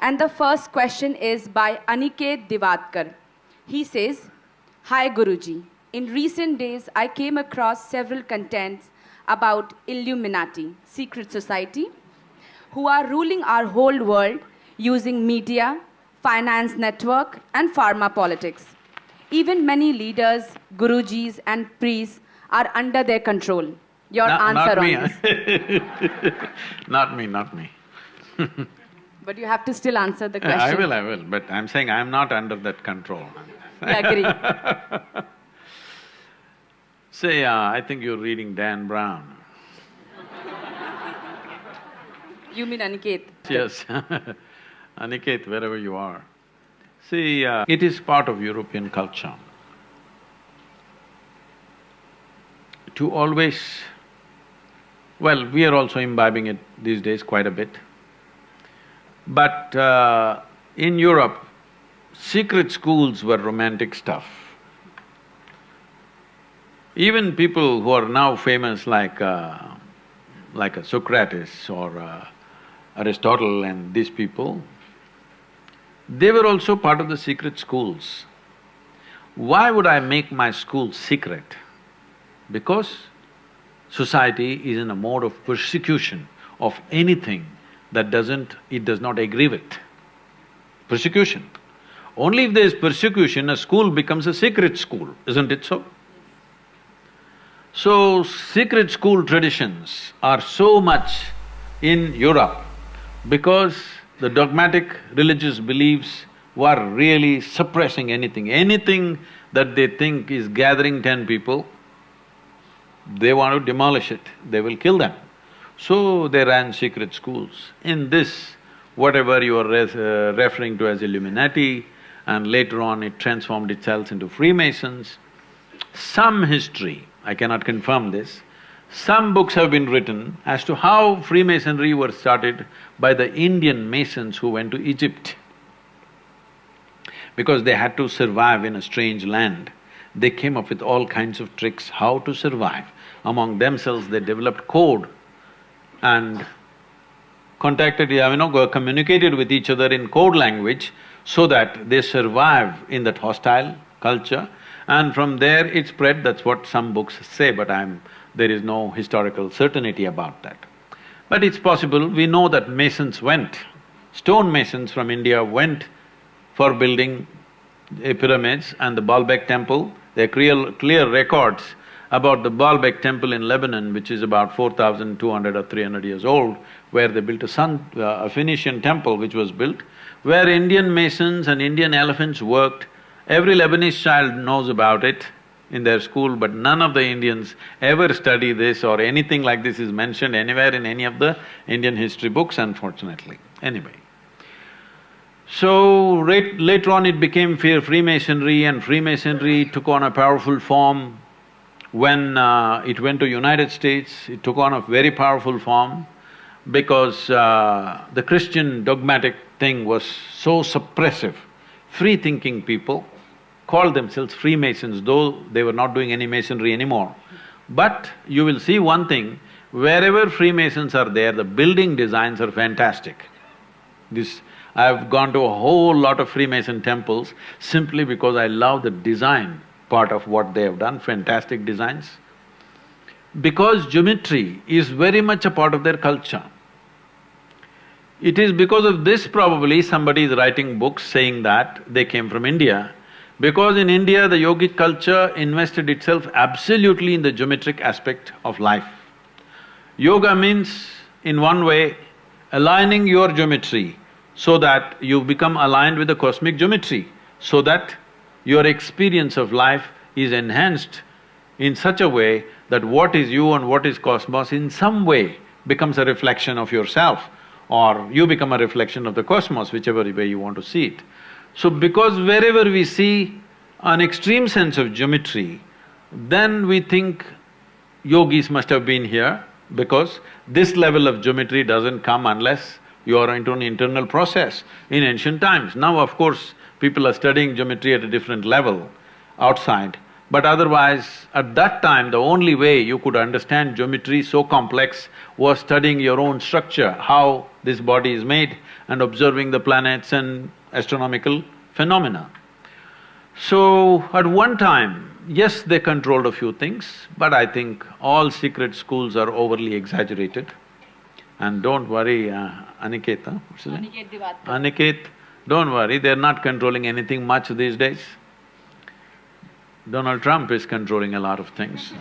And the first question is by Aniket Divatkar. He says, Hi Guruji, in recent days I came across several contents about Illuminati, secret society, who are ruling our whole world using media, finance network, and pharma politics. Even many leaders, gurujis, and priests are under their control. Your answer on this? Not me. But you have to still answer the question. I will, but I'm saying I'm not under that control. I agree. Say, I think you're reading Dan Brown. You mean Aniket? Yes, Aniket, wherever you are. See, it is part of European culture to always… Well, we are also imbibing it these days quite a bit. But in Europe, secret schools were romantic stuff. Even people who are now famous like a Socrates or Aristotle and these people, they were also part of the secret schools. Why would I make my school secret? Because society is in a mode of persecution of anything that it does not agree with. Persecution. Only if there is persecution, a school becomes a secret school, isn't it so? So, secret school traditions are so much in Europe because the dogmatic religious beliefs were really suppressing anything. Anything that they think is gathering 10 people, they want to demolish it, they will kill them. So they ran secret schools. In this, whatever you are referring to as Illuminati, and later on it transformed itself into Freemasons, some history, I cannot confirm this, some books have been written as to how Freemasonry was started by the Indian Masons who went to Egypt. Because they had to survive in a strange land, they came up with all kinds of tricks how to survive. Among themselves, they developed code and communicated with each other in code language so that they survive in that hostile culture. And from there it spread, that's what some books say, but there is no historical certainty about that. But it's possible, we know that masons went, stone masons from India went for building pyramids and the Baalbek temple. There are clear records about the Baalbek temple in Lebanon, which is about 4,200 or 300 years old, where they built a Phoenician temple which was built, where Indian masons and Indian elephants worked. Every Lebanese child knows about it in their school, but none of the Indians ever study this or anything like this is mentioned anywhere in any of the Indian history books, unfortunately. Anyway. So, later on it became Freemasonry, and Freemasonry took on a powerful form. When it went to United States, it took on a very powerful form because the Christian dogmatic thing was so suppressive. Free-thinking people called themselves Freemasons, though they were not doing any masonry anymore. But you will see one thing, wherever Freemasons are there, the building designs are fantastic. I've gone to a whole lot of Freemason temples simply because I love the design part of what they have done, fantastic designs. Because geometry is very much a part of their culture. It is because of this probably somebody is writing books saying that they came from India, because in India the yogic culture invested itself absolutely in the geometric aspect of life. Yoga means, in one way, aligning your geometry so that you become aligned with the cosmic geometry, so that your experience of life is enhanced in such a way that what is you and what is cosmos in some way becomes a reflection of yourself, or you become a reflection of the cosmos, whichever way you want to see it. So because wherever we see an extreme sense of geometry, then we think yogis must have been here, because this level of geometry doesn't come unless you are into an internal process in ancient times. Now, of course, people are studying geometry at a different level outside, but otherwise, at that time, the only way you could understand geometry so complex was studying your own structure, how this body is made, and observing the planets and astronomical phenomena. So, at one time, yes, they controlled a few things, but I think all secret schools are overly exaggerated. And don't worry, Aniket, what's his name? Aniket Divatkar. Aniket, don't worry, they're not controlling anything much these days. Donald Trump is controlling a lot of things.